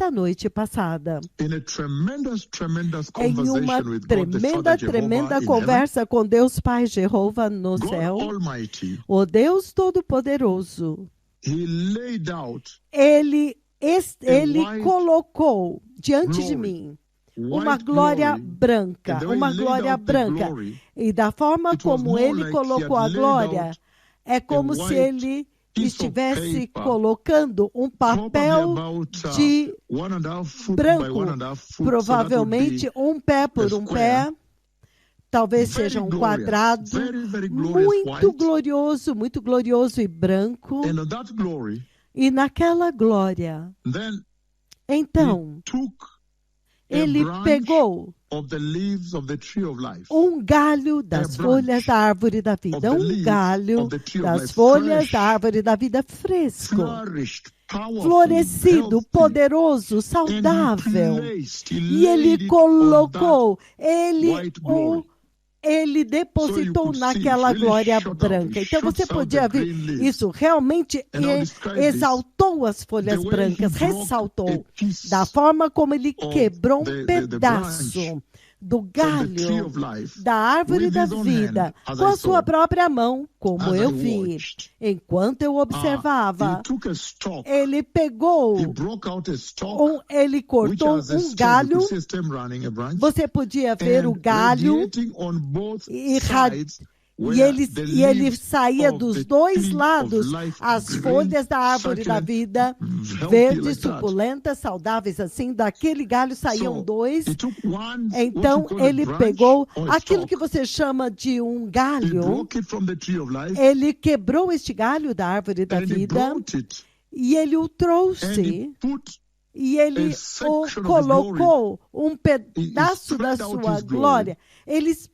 nesta noite passada, in a tremendous em uma conversation with God the Father tremenda Jehovah in heaven, conversa com Deus Pai Jeová no God céu, Almighty, o Deus Todo-Poderoso, He laid out Ele white colocou diante de glory, mim uma white glória glory, branca, and the way uma he laid glória out the branca. glory, E da forma it was como more ele like he colocou had a laid glória, out é como se white ele piece of estivesse paper, colocando um probably papel about de 1.5 foot by branco, 1.5 foot, so that would provavelmente be um pé a por um square, pé, talvez very seja um glorious, quadrado, very glorious muito glorioso e branco. and that glory, E naquela glória, then então, he took a ele branch pegou of the leaves of the tree of life, um galho das folhas da árvore da vida, the um leaves galho of the tree of das life, folhas fresh, da árvore da vida fresco, flourished, powerful, florescido, healthy, poderoso, and he saudável. placed, he E ele laid it on that colocou, white glory. ele depositou So you could see, naquela it really glória shot out, branca. it Então você shoots out podia the ver, green leaves. isso realmente And I'll describe this. exaltou as folhas The way brancas, he broke ressaltou, a piece da forma como ele of quebrou um the pedaço branch do from the tree galho of life da árvore with da his own vida, hand, as com I a sua saw, própria mão, como as eu I vi. watched. Enquanto eu He observava, took a stalk, ele he pegou, broke out a stalk, ele which cortou has a um stem. You galho. could see a stem running, a branch, Você podia ver o and galho radiating on both e sides, E where ele, the e ele leaves saía of dos the dois tree lados, of life, as green, folhas da árvore da succulent, vida, healthy verdes, like that. suculentas, saudáveis, assim, daquele galho saíam So dois. he took one, what Então you call a ele branch pegou or a aquilo stalk. que você chama de um He galho, broke it from the tree of life, ele quebrou este galho da árvore da and he vida brought it, e ele o and trouxe. he put E ele a section o of his colocou um he pedaço da spread out sua his glory. glória. Ele espalhou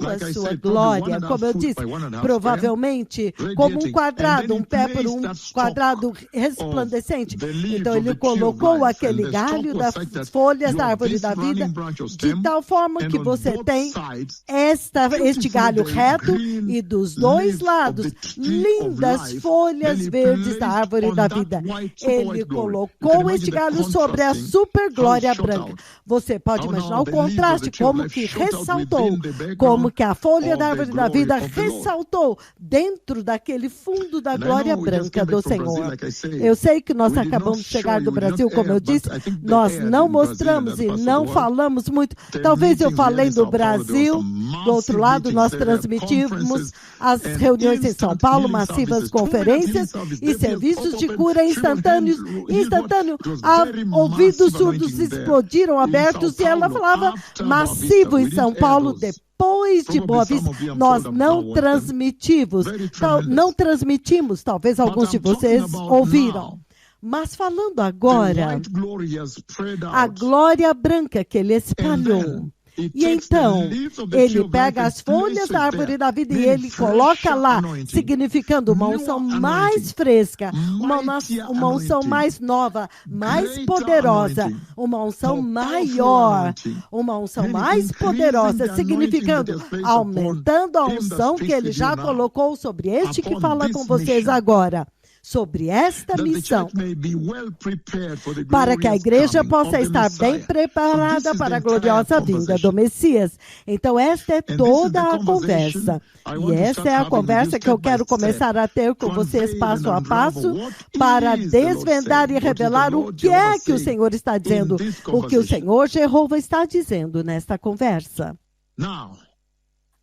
Like a I sua said, probably glória, 1.5 como eu foot disse, by 1.5 provavelmente square, como um radiating. quadrado, And then um he pé por placed um that stalk quadrado resplandecente. of the leaves Então of ele the tree of colocou life, and aquele the stalk galho was das like that. folhas You da have árvore this da vida, running branch or de stem, tal forma and que on você both tem sides, este beautifully galho the reto green e dos dois leaves of lados, the tree of lindas life. folhas Then he verdes da placed árvore on da that vida. white, super Ele white glory. You can colocou imagine este the galho sobre a contrasting, super how it glória shot branca. out. Você pode How imaginar now o the leaves of contraste, the tree of como life que shot out ressaltou, within the background como que a folha of da the árvore da glory vida of the Lord. ressaltou dentro daquele fundo da And I glória know we just branca came do back from Brazil, Senhor. like I say. Eu sei que nós We did acabamos not de chegar show do you, we did Brasil, not como eu air, but disse, I think they nós aired não in Brazil and mostramos other e parts of não the world. falamos muito. The Talvez eu meetings we had falei in do São Paulo, there were Brasil, some do outro massive lado nós meetings there, transmitimos conferences as and reuniões em São instant Paulo, healing massivas services, 2 minute healing conferências service. e They will serviços pop de up and cura shake on hands, instantâneos, heal God. instantâneo. It was very Ouvidos massive surdos anointing there explodiram in São abertos e ela Paulo falava after Boa Vista. massivo em We São didn't air Paulo those. depois de Boa Probably some Vista. of you, I'm Nós told, não don't watch them. transmitimos, Very não tremendous. transmitimos, talvez But alguns de I'm talking vocês about ouviram. now. Mas falando The agora, white glory has spread a out. glória branca que ele And espalhou. then he E takes the então, leaves of the tree ele of life pega and as folhas places da árvore there. da vida e Meaning ele coloca lá, anointing, significando uma newer unção anointing, mais fresca, mightier uma unção anointing, mais nova, mais greater poderosa, anointing, uma unção more powerful maior, anointing, uma unção meaning mais increasing poderosa, the anointing significando that has placed aumentando a upon him that unção que speaks ele with já you now, colocou sobre este que upon fala this com vocês mission, agora. Sobre esta that the missão, church may be well prepared for the para que a glorious igreja coming possa of the estar bem Messiah. So preparada this is para the a entire gloriosa vinda do conversation. Messias. Então, esta é And this is toda the a conversation conversa. I E want to essa start é a having with you conversa que eu step by quero step, começar a ter com to vocês unveil passo and a unravel passo, what para is the Lord desvendar saying, e what is the revelar o Lord que Jehovah é que o saying Senhor está in dizendo, this o que o conversation. Senhor Jeová está dizendo nesta conversa. Now,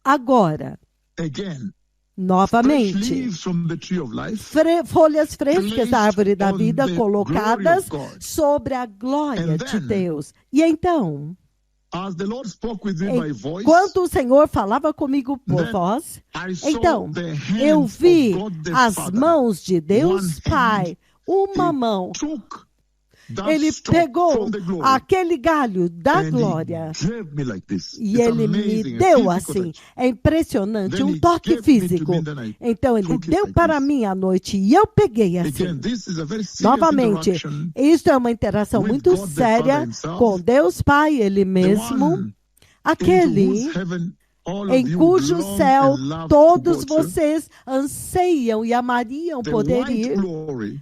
Agora, again, fresh novamente, leaves from the tree of life, folhas frescas da árvore da on vida the colocadas glory of God. sobre a glória And de then, Deus. E então, as the Lord spoke with me by voice, enquanto o Senhor falava comigo por then voz, I saw então the eu hands vi of God the as Father. mãos de Deus One Pai, uma He mão. took that Ele stalk pegou from the glory aquele galho da and glória He gave me like this. e It's ele me amazing, a deu physical assim. touch. É impressionante, Then um He toque gave me to físico. me, then I Então ele took it deu like para this. mim à noite e eu peguei assim. Again, this is a very serious Novamente, interaction isto é uma interação with muito God the Father séria himself, com Deus Pai, Ele the mesmo, one into aquele whose heaven all of em you cujo long céu and love to todos go to. vocês anseiam e amariam The poder white ir. glory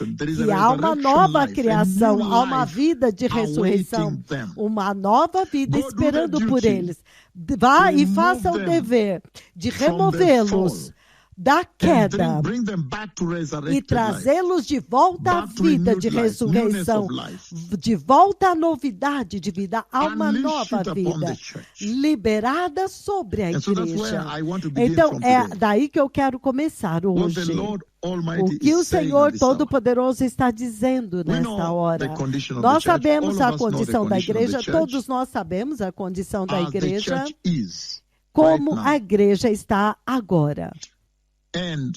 resurrection. There is a que há uma resurrection nova life, a criação, new há uma life vida de ressurreição, awaiting them. uma nova vida Go do esperando the por duty eles. Vá e remove faça o them dever de from the removê-los fall da queda bring them back to e resurrected life, trazê-los de volta à back to vida renewed de life, ressurreição, newness of life, de volta à novidade de vida, a uma unleash nova it upon vida, the church. liberada sobre a And so that's where igreja. I want to begin Então, from é today. daí que eu quero começar What the hoje. Lord O Almighty que o is saying Senhor at this hour. Todo-Poderoso está dizendo We nesta know the hora. condition of Nós the church. sabemos All a of us know the condição da condition of the igreja, church. todos nós sabemos a condição da As the igreja, church is como right a now. igreja está agora. And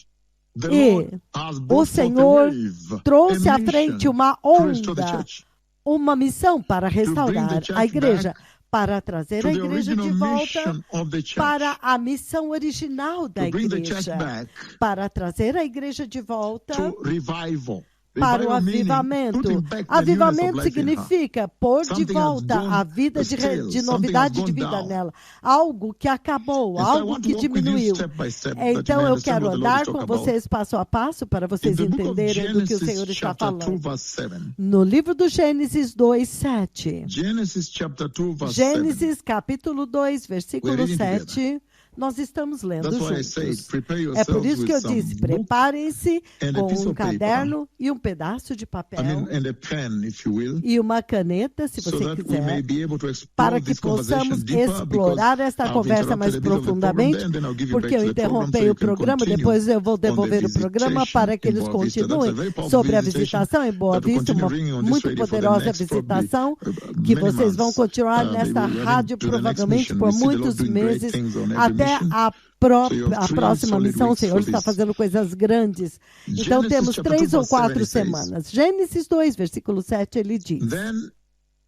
the E Lord has o brought forth a Senhor wave, trouxe a à frente mission uma to restore the onda, church, uma missão para bring the restaurar church a igreja, back para trazer to a the igreja de original volta mission of the church, para a missão original da to bring the church igreja, back para trazer a igreja de volta to revival. para o Revival meaning avivamento. putting back the newness of Avivamento life in her. significa pôr de Something has volta gone a vida de stale, something novidade has de gone vida down. nela. Algo que acabou, And so I algo want to que walk with you diminuiu. step by step, that you Então may eu understand quero what the Lord is andar talking com about. vocês passo a passo para In vocês the book of entenderem do que o Senhor Genesis, está chapter 2, falando. verse 7. No livro do Gênesis 2:7. Genesis chapter 2, verse 7. Gênesis capítulo 2, versículo We're reading 7. Nós estamos lendo That's why I said, juntos. prepare É por yourselves isso que eu with some disse, book preparem-se and a com piece um of paper. caderno e um pedaço de papel And a pen, if you will, e uma caneta, se so você that we may quiser, be able to explore para que this conversation possamos deeper, explorar because esta I've conversa mais interrupted a bit of the program profundamente, there, and then I'll give you porque back eu to the program so interrompei you o can programa, continue depois eu vou on the devolver o programa para que visitation eles in Boa Vista. That's a continuem very powerful sobre a visitation visitação em Boa that will Vista, continue uma ringing on this muito radio for the poderosa next visitação, probably, que many vocês vão months. continuar Maybe nesta running rádio to the next provavelmente mission. por We see the Lord muitos doing great meses, things on every até mission. So you have a 3 próxima solid missão. O weeks Senhor for está this. fazendo coisas grandes. Então Genesis temos chapter 3 2, ou verse 7, 4 it says, semanas. Gênesis 2, versículo 7, ele diz: Then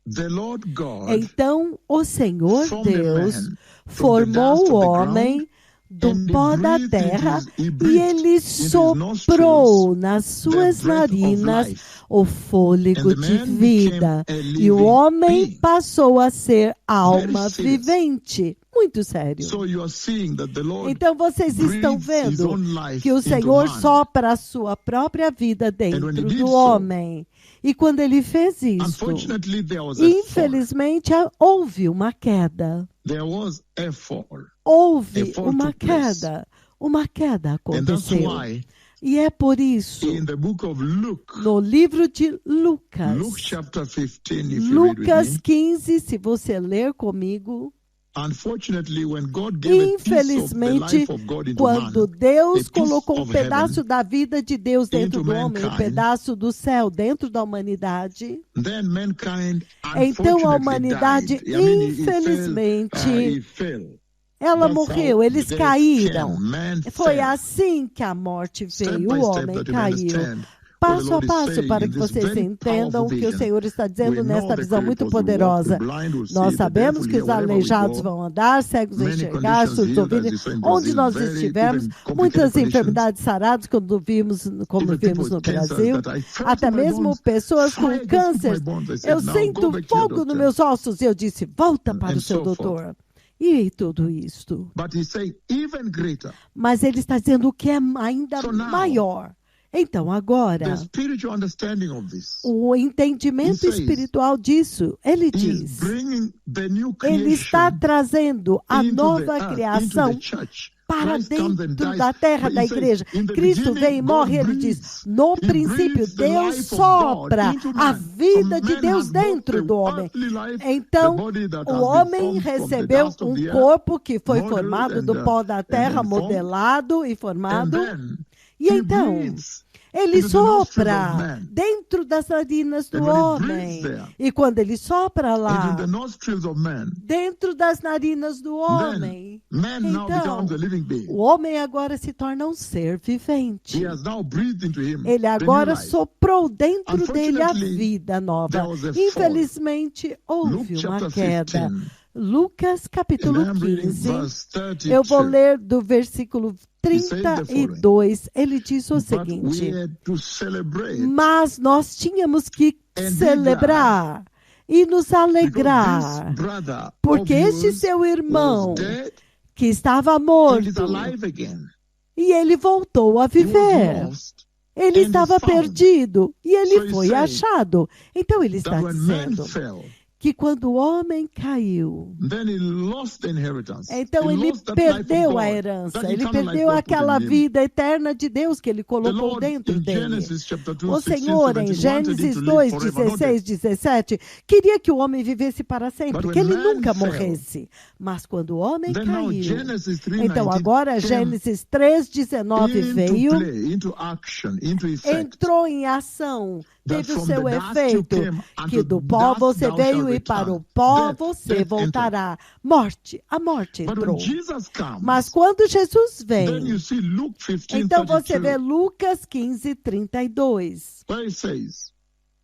the Lord God Então o Senhor formed a Deus man formou from the o dust of the homem do and he pó da breathed terra into his- he e breathed ele into his soprou nostrils nas suas the breath of narinas life. o fôlego And the de man vida. became a E o living homem being. passou a ser alma serious. vivente. Muito sério. So you are seeing that the Lord Então vocês estão breathes his vendo own life que o into Senhor man. sopra a sua própria vida dentro when he did do so, homem. E quando ele fez isso, Unfortunately, there was a fall. infelizmente houve uma queda. There was a fall. Houve A fall uma took place. queda. Uma queda And that's aconteceu. why E é por isso, in the book of Luke, no livro de Lucas, Luke chapter 15, if you read with Lucas me, 15, se você ler comigo, unfortunately, when God gave a piece of the infelizmente, life of God into quando man, Deus a piece colocou um of pedaço heaven da vida de Deus dentro into do homem, um mankind, pedaço do céu dentro da humanidade, then mankind então a unfortunately humanidade, died. I mean, infelizmente, he fell. ela That's morreu, how eles death caíram. came. Man Foi fell. assim que a morte Step veio, by o step, homem that you may caiu. understand Passo what the a Lord is passo saying para in que this vocês very entendam o powerful que o vision. Senhor está We dizendo know nesta the visão muito cripples will walk, poderosa. the blind will see, Nós the sabemos deaf que will os hear, wherever we aleijados go. vão andar, cegos Many enxergar, conditions surdos healed, as ouvirem. you saw in Onde Brazil, nós very estivermos, even complicated muitas conditions. enfermidades saradas, como vimos Even no people with cancers Brasil, that I felt até in my mesmo bones, pessoas com fire goes through my câncer. bones. I said, Eu now sinto go back to your fogo nos doctor. meus ossos. E eu disse, volta para And o seu so forth. doutor. E tudo isto. But he's saying even greater. Mas ele está dizendo o que é ainda So now, maior. Então, agora, the spiritual understanding of this o entendimento He says, espiritual disso, ele is diz, bringing the new ele está creation trazendo a into the nova earth, into criação the church. para Christ comes and dentro dies. da terra But da he says, igreja. in the Cristo beginning, vem e morre, God ele diz, breathes. no He princípio, breathes the Deus life of sopra God into a man. vida So de man Deus has both dentro the do homem. earthly life, Então, the body that o has been homem formed from the recebeu dust of um the earth, corpo que foi modeled formado and, do pó da terra, and formed. modelado e And formado. then E he então, breathes ele into the nostrils of sopra man. dentro das narinas do And when he homem. breathes there, E quando ele sopra into lá, the nostrils of man, dentro das narinas do homem, man now então, becomes a living being. o homem agora se torna um ser vivente. He has now breathed into him Ele the new agora life. soprou dentro dele a Unfortunately, vida nova. there was a fall. Infelizmente, houve Luke uma chapter queda. 15, Lucas, capítulo and I'm reading 15. verse 32. Eu vou ler do versículo says the following. 32. Ele diz o But seguinte: we had to celebrate mas nós tínhamos que and be celebrar e nos because alegrar, this brother porque of este yours seu irmão, was dead que estava and is morto, alive again. e ele voltou a He was viver. lost. Ele and estava is found. perdido e So ele he's foi saying achado. Então ele está That when man dizendo fell, que quando o homem caiu, then he lost the inheritance. então He ele lost that life of perdeu God, a that herança, ele eternal life perdeu God put aquela in him. vida eterna de Deus que ele The colocou Lord dentro in dele. Genesis chapter 2, O 16, Senhor, em 17, wanted him Gênesis to 2, live forever, not 16, 17, queria que o homem vivesse para sempre, But que when ele man nunca fell, morresse. Mas quando o homem then now caiu, Genesis 3:19 então agora Gênesis 3:19 into veio, play, into action, into effect. entrou em ação, That teve o from seu the dust you efeito, came, que unto do pó dust você thou veio shalt e para o return. pó Death você entered. voltará. Morte, a morte But when entrou. Jesus comes, Mas quando Jesus then vem, you see Luke 15, então você 32, vê Lucas 15:32, where it says,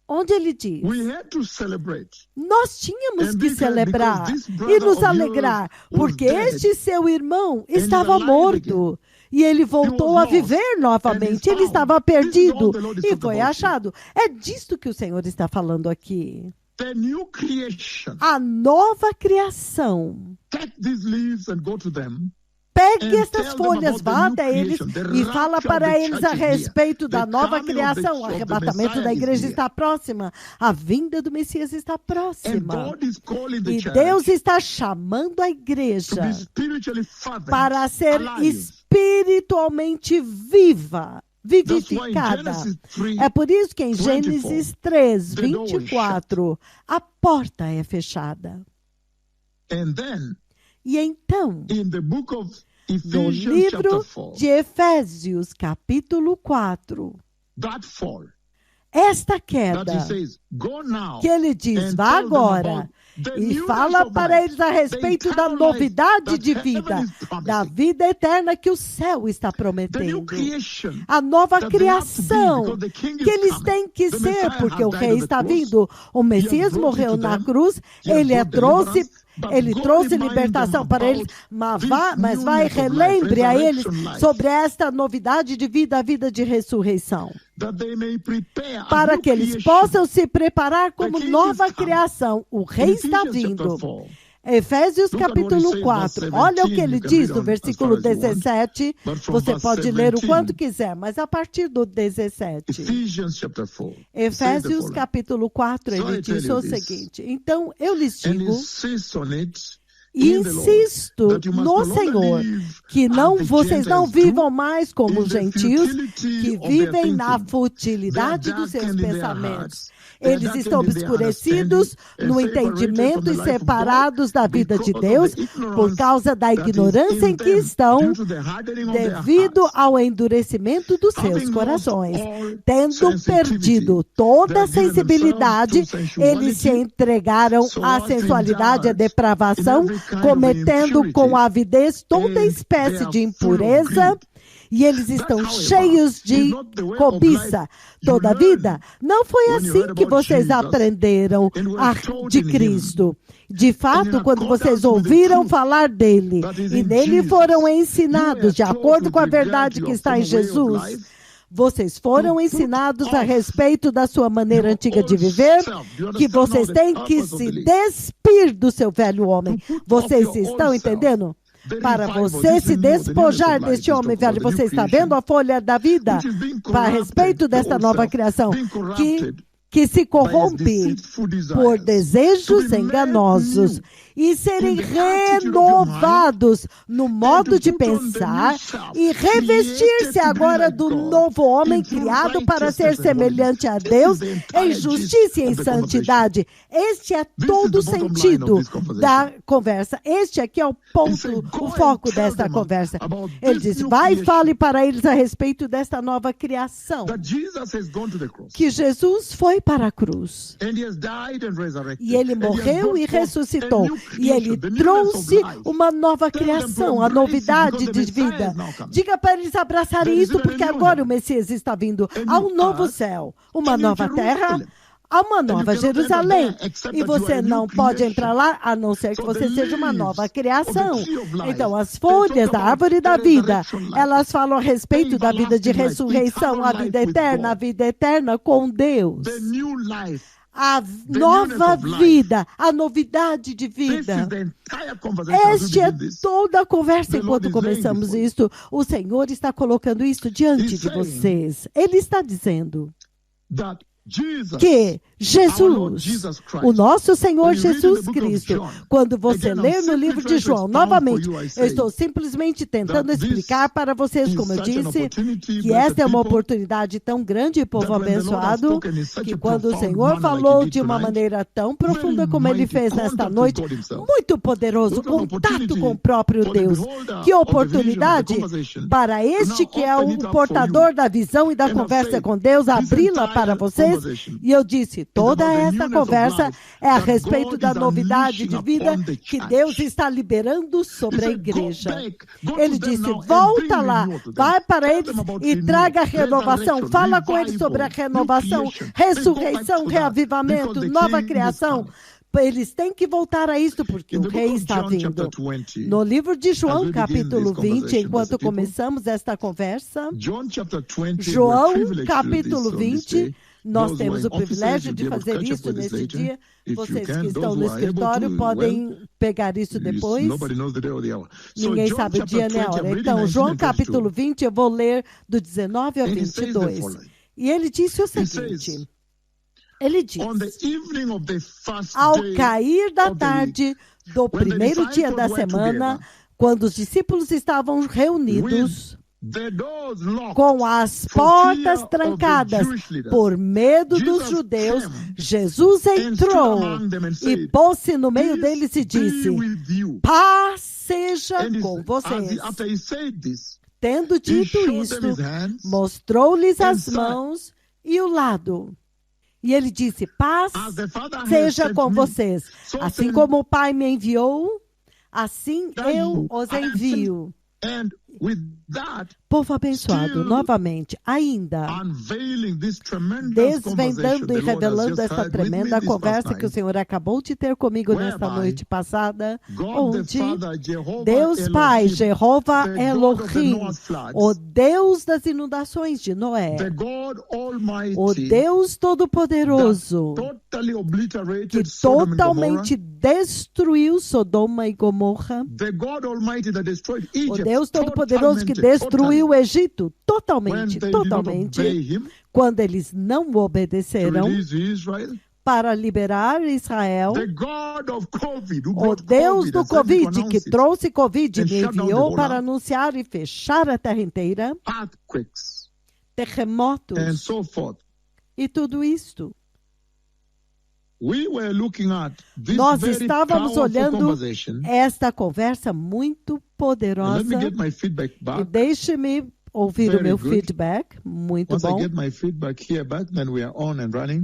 onde ele diz: we had to celebrate. nós tínhamos And que because celebrar this e brother nos of alegrar, yours was porque dead, este seu irmão he's estava alive morto e ele voltou a was lost, viver and novamente. he's Ele found. estava This is all perdido the Lord is e talking foi about achado. É disto que o Senhor está falando aqui. The new creation. A nova criação. Take these leaves and go to them. Pegue And estas tell them folhas, about vá the new até eles creation. The e fala rapture para of the eles church a is near. respeito da The nova coming of the- criação. O of the arrebatamento Messiah da is igreja near. está próxima. A vinda do Messias está And próxima. God is calling the E church Deus está chamando a to igreja be spiritually fervent, para ser alive. espiritualmente viva, That's why in vivificada. Genesis 3, É por isso que em 24, Gênesis 3, the door was 24, a porta é fechada. and then E então, in the book of no Ephesians livro chapter 4, de Efésios, capítulo 4, that fall, esta that queda, he says, go now que ele diz, and vá tell them agora, about the e newness fala of para life, eles a the respeito da eternal novidade life de that vida, heaven is da promising. vida eterna que o céu está The new prometendo. creation A nova that they have to be, criação because the king que is eles coming. têm que The ser, Messiah porque has o died rei on the está cross. vindo. O Messias brought morreu it to na them. cruz, He has ele brought trouxe, deliverance, but ele go trouxe remind libertação them para eles, about mas this vai newness of life, relembre a eles resurrection life. sobre esta novidade de vida, a vida de ressurreição, That they may prepare a para new que eles creation. possam se preparar como king nova is coming. criação. O rei In está Ephesians chapter vindo. 4, Efésios Look at what he capítulo says, verse 4. 17, Olha o que ele you can diz read no on as versículo far as you want. 17. But from Você verse pode ler o 17, quanto quiser, mas a partir do 17. Ephesians chapter 4. says the Efésios following. capítulo 4, So I ele tell diz you o this, seguinte: então eu lhes And digo, insist on it e in the Lord, insisto that you must no no longer Senhor, live que as the vocês não Gentiles vivam do, mais como in os the gentios futility que of their vivem na thinking. futilidade They are dos seus darkened in their pensamentos. hearts. They are Eles darkened estão in their obscurecidos understanding no and separated entendimento from the e life of separados da God vida de because of Deus the ignorance por causa da that is ignorância in em que them estão due to the hardening of their devido hearts. ao endurecimento dos seus Having lost corações. all Tendo sensitivity, perdido toda a they have given sensibilidade, themselves to eles se sensuality, entregaram so à as to sensualidade, à indulge depravação, in every kind of cometendo impurity, com avidez toda and espécie they are de full of impureza. greed. E eles That, estão however, cheios is de not the way of cobiça. life you Toda a learn vida. Não foi when you assim heard que about vocês Jesus aprenderam and were taught de in him. Cristo. De fato, in quando vocês accordance with the ouviram truth falar dele that is e in nele Jesus, foram you were ensinados de taught acordo com a with regard verdade to que your está em former way of Jesus, life, vocês foram to ensinados put a off respeito da sua maneira your antiga de old viver, self. Do you que understand now vocês the têm que purpose of se the leaf? despir do seu velho homem. To put Vocês off your estão old self. entendendo? The Para revival, você this se renewal, the newness despojar of life deste is homem talking about velho. the new Você está creation, vendo a folha da vida which is being a respeito corrupted, the desta old nova self, criação being que, corrupted que se by its corrompe deceitful por desires, to desejos be made enganosos new e serem in the attitude of your mind, renovados no modo and to de put on the pensar new self, e created revestir-se to be agora like do God, novo homem in true criado para ser righteousness and holiness. semelhante a This Deus is the em entire justiça e gist em of the conversation. santidade. Este é This todo o is the bottom line of sentido this conversation. da conversa. Este aqui é o He ponto, said, o "Go foco and tell desta them conversa. about Ele this disse, new vai e creation fale para eles a respeito desta nova criação. that Jesus has gone to the cross, Que Jesus foi para a cruz. and he has died and resurrected, E ele and he has morreu brought e forth a ressuscitou. new E ele creation, the newness of trouxe life. uma nova Tell them to criação, a embrace it, novidade because the de Messiah vida. is now coming. Diga para eles abraçarem There is isso, even a porque new agora o heaven, Messias está vindo. a Há new um novo earth, céu, uma a new nova terra, Jerusalem. há uma And you nova cannot enter Jerusalém. there except E that you are você a new não pode creation. entrar lá, a não ser que So você the seja uma nova leaves criação. of the tree of life, Então, as they folhas talk da about árvore da the vida, resurrection life, elas falam a respeito da vida de everlasting life, ressurreição, a eternal vida life with eterna, a God. vida eterna com Deus. The new life. A newness nova of life. vida, a novidade de This is vida. the entire conversation as we Este é begin this. toda a conversa The Lord enquanto is laying começamos before you. isto. O Senhor está colocando isto diante He's de saying vocês. Ele está dizendo That que Jesus, o nosso Senhor Jesus Cristo, quando você lê no livro de João, novamente, eu estou simplesmente tentando explicar para vocês, como eu disse, que esta é uma oportunidade tão grande, povo abençoado, que quando o Senhor falou de uma maneira tão profunda como Ele fez nesta noite, muito poderoso, contato com o próprio Deus. Que oportunidade para este que é o portador da visão e da conversa com Deus, abri-la para vocês. E eu disse, toda esta conversa é a respeito da novidade de vida que Deus está liberando sobre a igreja. Ele disse, volta lá, vai para eles e traga a renovação. Fala com eles sobre a renovação, ressurreição, reavivamento, nova criação. Eles têm que voltar a isso, porque o rei está vindo. No livro de João, capítulo 20, enquanto começamos esta conversa, João, capítulo 20, nós temos o privilégio de fazer isso nesse dia. Vocês que estão no escritório podem pegar isso depois. Ninguém sabe o dia nem a hora. Então, João capítulo 20, eu vou ler do 19 ao 22. E ele disse o seguinte, ele diz, ao cair da tarde do primeiro dia da semana, quando os discípulos estavam reunidos, com as portas trancadas por medo dos judeus, Jesus entrou e pôs-se no meio deles e disse, paz seja com vocês. Tendo dito isto, mostrou-lhes as mãos e o lado. E ele disse, paz seja com vocês. Assim como o Pai me enviou, assim eu os envio. Povo abençoado, novamente, ainda desvendando e revelando essa tremenda conversa que o Senhor acabou de ter comigo nesta noite passada, onde Deus Pai, Jeová Elohim, o Deus das inundações de Noé, o Deus Todo-Poderoso, que totalmente destruiu Sodoma e Gomorra, o Deus Todo-Poderoso que destruiu o Egito totalmente, quando eles não obedeceram para liberar Israel. O Deus do Covid, que trouxe Covid, me enviou para anunciar e fechar a terra inteira, terremotos e tudo isto. Nós estávamos olhando esta conversa muito poderosa. E deixe-me ouvir o meu feedback. Muito bom.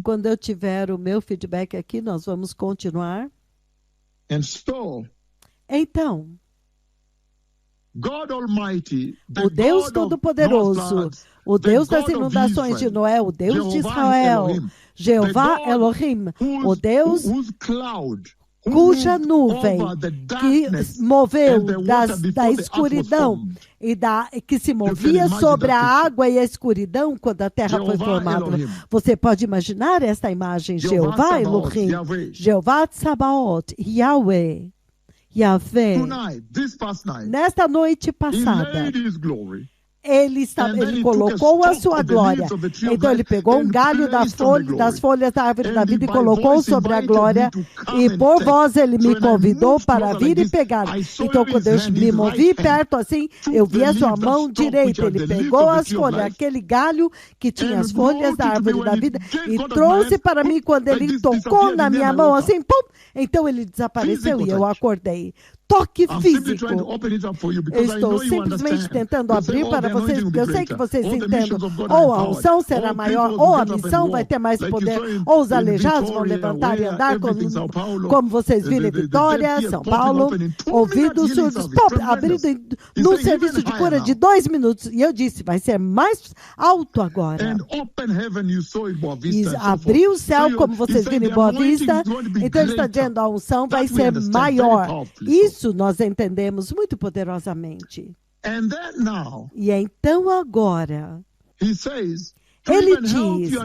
Quando eu tiver o meu feedback aqui, nós vamos continuar. Então, o Deus Todo-Poderoso, o Deus das inundações de Noé, o Deus de Israel, Jeová Elohim, o Deus cuja nuvem que moveu da escuridão e que se movia sobre a água e a escuridão quando a terra foi formada. Você pode imaginar esta imagem? Jeová Elohim, Jeová Tsabaoth, Yahweh, Yahvé. Nesta noite passada, ele colocou a sua glória. Então ele pegou um galho das folhas da árvore da vida e colocou sobre a glória. E por voz ele me convidou para vir e pegar. Então quando eu me movi perto assim, eu vi a sua mão direita. Ele pegou as folhas, aquele galho que tinha as folhas da árvore da vida, e trouxe para mim. Quando ele tocou na minha mão assim, pum, então ele desapareceu e eu acordei. Toque físico. Eu estou simplesmente tentando abrir para vocês, porque eu sei que vocês entendam. Ou a unção será maior, ou a missão vai ter mais poder, ou os aleijados vão levantar e andar, como vocês viram em Vitória, São Paulo, ouvidos surdos, abrindo no serviço de cura de 2 minutos. E eu disse, vai ser mais alto agora. E abriu o céu, como vocês viram em Boa Vista. Então ele está dizendo, a unção vai ser maior. Isso nós entendemos muito poderosamente. E então agora, ele diz,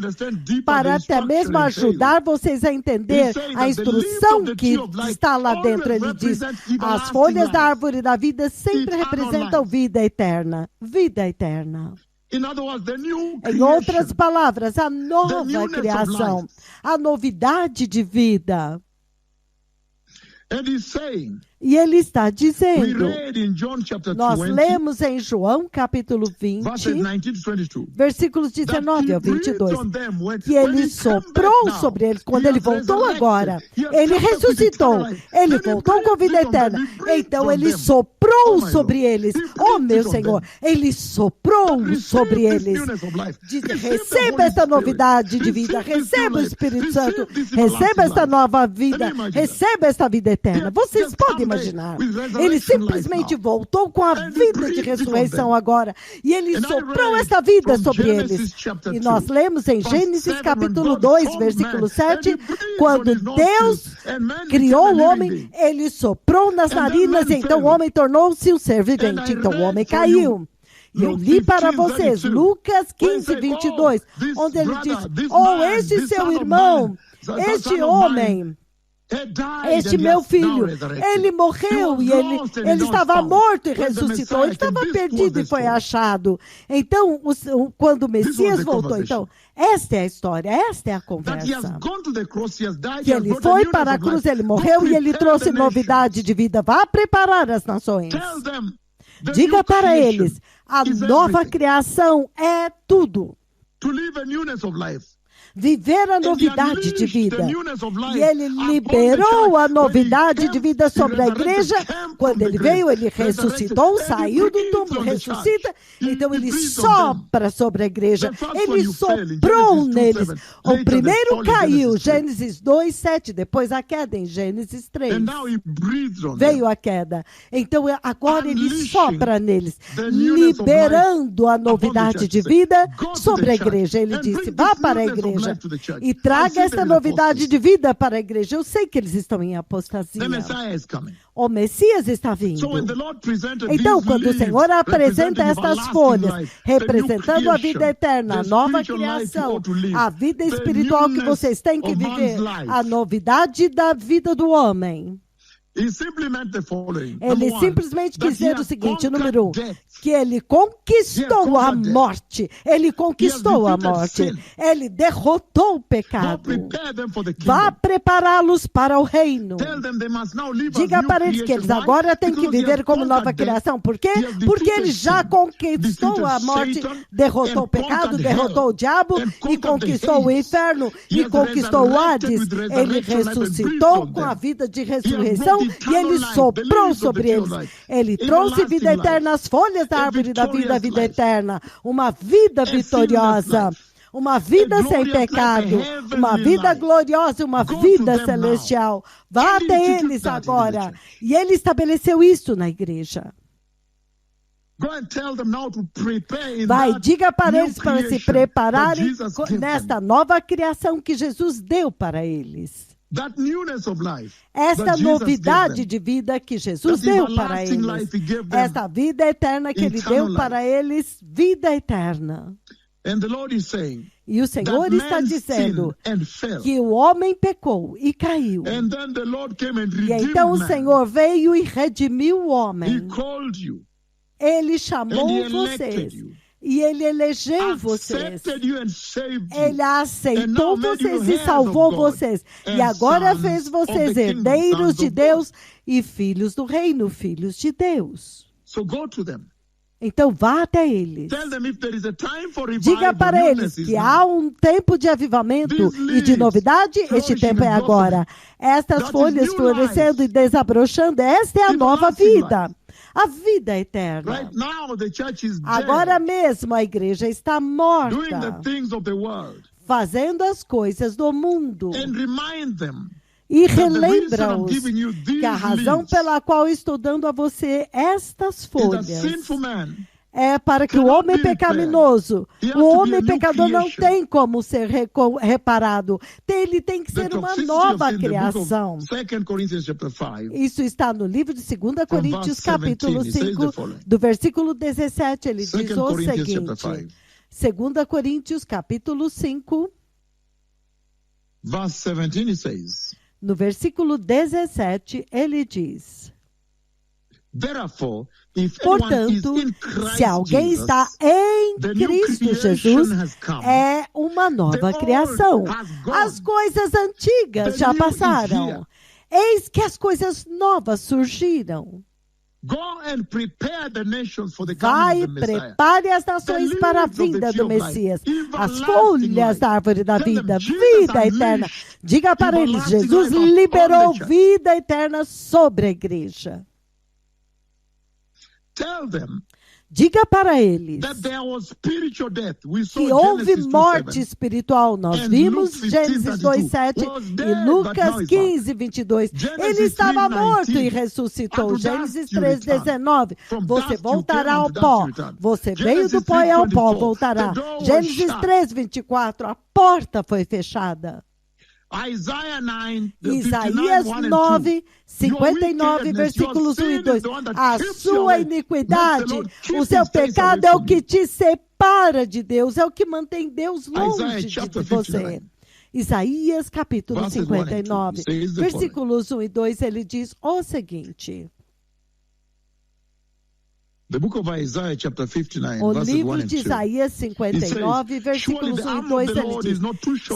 para até mesmo ajudar vocês a entender a instrução que está lá dentro, ele diz, as folhas da árvore da vida sempre representam vida eterna. Vida eterna. In other words, the new Em outras creation. palavras, a nova newness of criação, life. a novidade de vida. And he's saying, E ele está we dizendo, read in John chapter nós 20, lemos em João capítulo 20, verses 19 to 22. versículos That 19 he ao breathed 22, on them when que ele he came soprou back now, sobre eles. Quando he ele has voltou resurrected. agora, He has ele come back with ressuscitou, eternal life. ele Then he voltou com vida breathed on them, eterna. he breathed Então on ele them. soprou Oh, my sobre Lord. eles. He Oh, breathed meu on Senhor, them. ele soprou Receive sobre this eles. newness of life. Diz, Receive the receba Holy esta Spirit. novidade de vida, Receive this receba new o life. Espírito Santo, Receive this everlasting receba esta life. nova vida, Can you imagine that? receba esta vida eterna. He Vocês just podem come back imaginar. with resurrection Ele life simplesmente now. voltou com a And he vida de breathed it on ressurreição them. agora. E ele And I soprou read esta vida from sobre Genesis eles. chapter E nós 2, lemos em verse Gênesis 7, capítulo when God 2, formed versículo man, 7, and he breathed quando on his Deus nostrils, and man criou became o a homem, living being. ele soprou nas And that narinas, man então o fell. homem tornou-se um ser And vivente. I Então o read homem for caiu. you E eu Luke li para 15, vocês, 32, Lucas when he 15, said, 22, this onde ele brother, diz, this oh, man, este this seu son of irmão, mine, the este son of homem, mine, had died este and he meu has filho, now resurrected. ele He morreu was e ele lost and is now estava found. morto e When the ressuscitou. Messiah Ele estava came, this was perdido the e foi story. achado. Então, quando o was Messias the voltou, conversation. então, esta é a história, esta é a That he has conversa. gone to the cross, he has died, Que he has ele brought a foi newness para a of cruz, life. ele Go morreu e ele prepare trouxe the novidade nations. de vida. Vá preparar as nações. Tell them, the Diga new para creation eles, a is nova everything. criação é tudo. To live a newness of life. Viver a And he novidade de unleashed the vida. newness of life E ele upon the liberou church. a When he novidade came, de vida he sobre a resurrected, igreja. came Quando from ele the grave, veio, ele ressuscitou, resurrected, and he saiu do breathed túmulo, on the church. ressuscita. Então He ele breathed on them. sopra sobre a igreja. The first Ele one you fell in soprou Genesis 2:7. neles. O Later the primeiro fall in caiu, Genesis 3. Gênesis 2:7. Depois a queda em Gênesis 3. And now he breathed on Veio them. a queda. Então agora ele Unleashing sopra neles, the newness of liberando a upon the novidade church. de vida Go to sobre the a church igreja. Ele and disse, bring vá this para a newness of igreja life to the church. e I traga see them esta in novidade apostasy. de vida para a igreja. Eu sei que eles estão em apostasia. The Messiah is coming. O Messias está vindo. So when the Lord presented Então, these quando o leaves, Senhor apresenta representing estas everlasting folhas, life, the new representando a vida creation, eterna, a the nova spiritual life you criação, ought to live, a vida the espiritual que newness vocês têm que of man's viver, life. a novidade da vida do homem. He simply meant the following. Ele Number one, simplesmente that quis he dizer o has seguinte, conquered número 1, death. que ele conquistou a conquered death. morte. Ele conquistou a defeated morte. sin. Ele derrotou o Go pecado. prepare them for the Vá kingdom. prepará-los para o reino. Tell them they must now live as Diga new para eles que creation. eles agora Why? têm que Because he viver has como nova conquered death. criação. Por quê? He has Porque defeated ele já sin, conquistou defeated a morte, Satan, derrotou and o pecado, conquered derrotou hell, o diabo and e conquered the conquistou o Hades. inferno He e has conquistou o resurrected Hades. with Ele resurrection life and breathed ressuscitou on com a them. vida de He has ressurreição brought e eternal ele life, the soprou leaves of sobre the eles. tree of life, Ele trouxe everlasting vida eterna, life, as folhas da a árvore da vida, a victorious vida life, eterna. Uma vida a sinless vitoriosa. life, Uma vida a sem glorious life, a pecado, heavenly uma vida life. gloriosa, uma Go to vida them celestial. now. Vá And até institute eles that in the agora. church. E ele estabeleceu isso na igreja. Go and tell them now to prepare in Vai, that diga para new eles para se creation prepararem that Jesus gave nesta them. nova criação que Jesus deu para eles. That newness of life Esta that Jesus novidade gave them. de vida que Jesus That deu para everlasting eles. life he gave them. Esta vida eterna que ele Eternal deu para eles, vida eterna. And the Lord is saying E o Senhor that está man dizendo sinned and fell. que o homem pecou e caiu. And then the Lord came and E redeemed então o man. Senhor veio e redimiu o He homem. called you Ele and chamou he elected vocês. you. E ele elegeu vocês. Accepted you and saved you. Ele aceitou And now made you vocês e heirs salvou of God vocês. and E agora sons fez of vocês the kingdom, herdeiros sons de of Deus e filhos do reino, filhos de Deus. So go to them. Então vá até eles. Tell them if there is a time for revival, Diga para newness eles is que now. há um tempo de avivamento These e de leaves novidade. Este flourishing tempo é and agora. Estas That is folhas new florescendo e life. desabrochando. Esta é a nova Everlasting vida. A vida eterna. Right now the church is Agora dead, mesmo a igreja está doing the morta, things of the world. fazendo as coisas do mundo. And remind them E that the reason I'm relembra-os giving you these que a razão leaves pela qual estou dando a você estas is that folhas sinful man é para que o cannot homem be pecaminoso, He has o to be a homem new pecador não creation. tem como ser reparado. Ele tem que The ser uma toxicity nova of sin, the book criação. of 2 Corinthians chapter 5. Isso está no livro de 2 Coríntios, verse capítulo 17, it says 5, the following. do versículo 17, ele 2 diz o Corinthians chapter seguinte. 5, 2 Coríntios, capítulo 5, verse 17 it says, no versículo 17, ele diz: Portanto, se alguém está em Cristo Jesus, é uma nova criação. As coisas antigas já passaram. Eis que as coisas novas surgiram. Vai, prepare as nações para a vinda do Messias. As folhas da árvore da vida, vida eterna. Diga para eles, Jesus liberou vida eterna sobre a igreja. Diga para eles que houve morte espiritual. Nós vimos Gênesis 2:7 e Lucas 15:22. Ele estava morto e ressuscitou. Gênesis 3:19. Você voltará ao pó. Você veio do pó e ao pó voltará. Gênesis 3:24. A porta foi fechada. Isaías 9, 59, versículos 1 e 2. A sua iniquidade, o seu pecado é o que te separa de Deus, é o que mantém Deus longe de você. Isaías capítulo 59, versículos 1 e 2, ele diz o seguinte. O livro de Isaías 59, versículos 1 e 2, ele diz: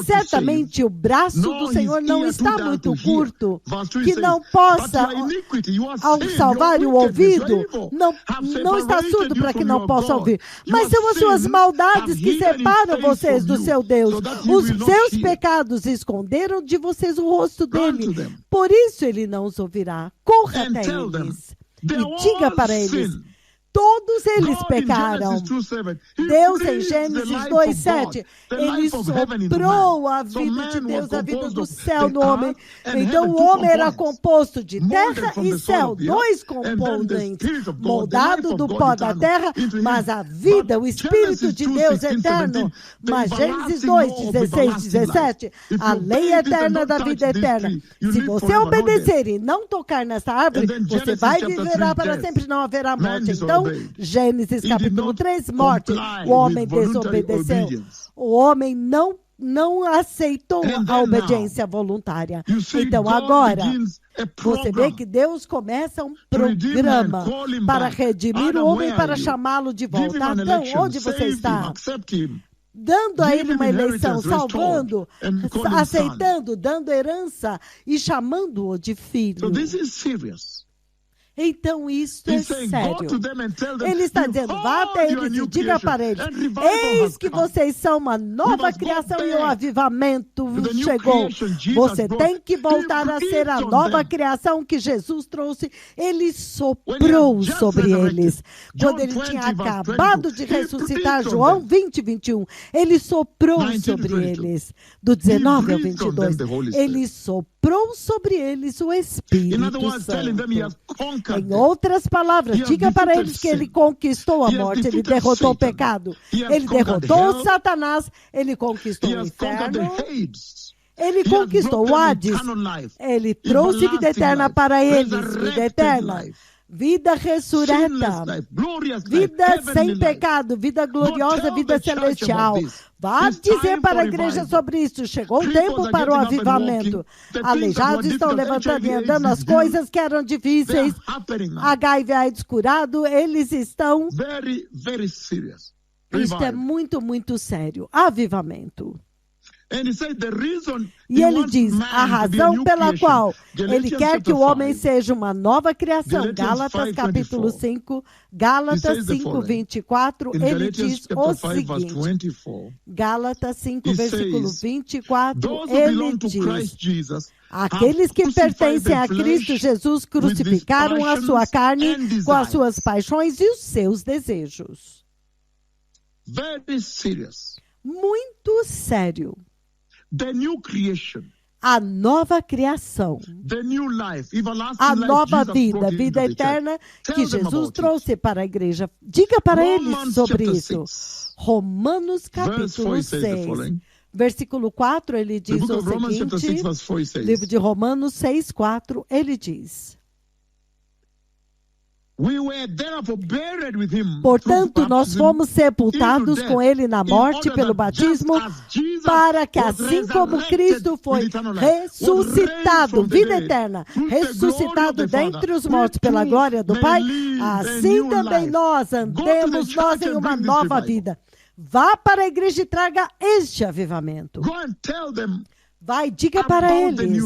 certamente o braço do Senhor não está muito curto, que não possa salvar o ouvido, não está surdo para que não possa ouvir. Mas são as suas maldades que separam vocês do seu Deus. Os seus pecados esconderam de vocês o rosto dele. Por isso ele não os ouvirá. Corra até eles e diga para eles: todos eles pecaram. Deus, em Gênesis 2:7, ele soprou a vida de Deus, a vida do céu no homem. Então o homem era composto de terra e céu, dois componentes, moldado do pó da terra, mas a vida, o Espírito de Deus eterno. Mas Gênesis 2:16-17, a lei eterna da vida eterna. Se você obedecer e não tocar nessa árvore, você vai viver para sempre, não haverá morte. Então, Gênesis capítulo 3, morte. O homem desobedeceu. O homem não aceitou a obediência voluntária. Então agora, você vê que Deus começa um programa para redimir o homem, para chamá-lo de volta. Adão, onde você está? Dando a ele uma eleição, salvando, aceitando, dando herança e chamando-o de filho. Então isso é sério. Ele está dizendo, vá até eles e diga para eles: eis que vocês são uma nova criação e o avivamento chegou. Você tem que voltar a ser a nova criação que Jesus trouxe. Ele soprou sobre eles. Quando ele tinha acabado de ressuscitar, João 20:21, ele soprou sobre eles. Do 19 ao 22, ele soprou sobre eles o Espírito Santo. Em outras palavras, diga para eles que ele conquistou a morte, ele derrotou o pecado, ele derrotou Satanás, ele conquistou o inferno, ele conquistou o Hades, ele trouxe vida eterna para eles, vida eterna. Vida ressurreta, vida sem pecado, vida gloriosa, vida celestial. Vá dizer para a igreja sobre isso. Chegou o tempo para o avivamento. Aleijados estão levantando e andando, as coisas que eram difíceis. HIV AIDS curado, eles estão... Isto é muito, muito sério. Avivamento. E ele diz, a razão pela qual ele quer que o homem seja uma nova criação. Gálatas capítulo 5, Gálatas 5:24, ele diz o seguinte. Gálatas 5, versículo 24, ele diz: aqueles que pertencem a Cristo Jesus crucificaram a sua carne com as suas paixões e os seus desejos. Muito sério. A nova criação, a nova vida, vida eterna que Jesus trouxe para a igreja. Diga para eles sobre isso. Romanos capítulo 6, versículo 4, ele diz o seguinte, livro de Romanos 6:4, ele diz: Portanto, nós fomos sepultados com ele na morte pelo batismo, para que assim como Cristo foi ressuscitado, vida eterna, ressuscitado dentre os mortos pela glória do Pai, assim também nós andemos em uma nova vida. Vá para a igreja e traga este avivamento. Vai, diga para eles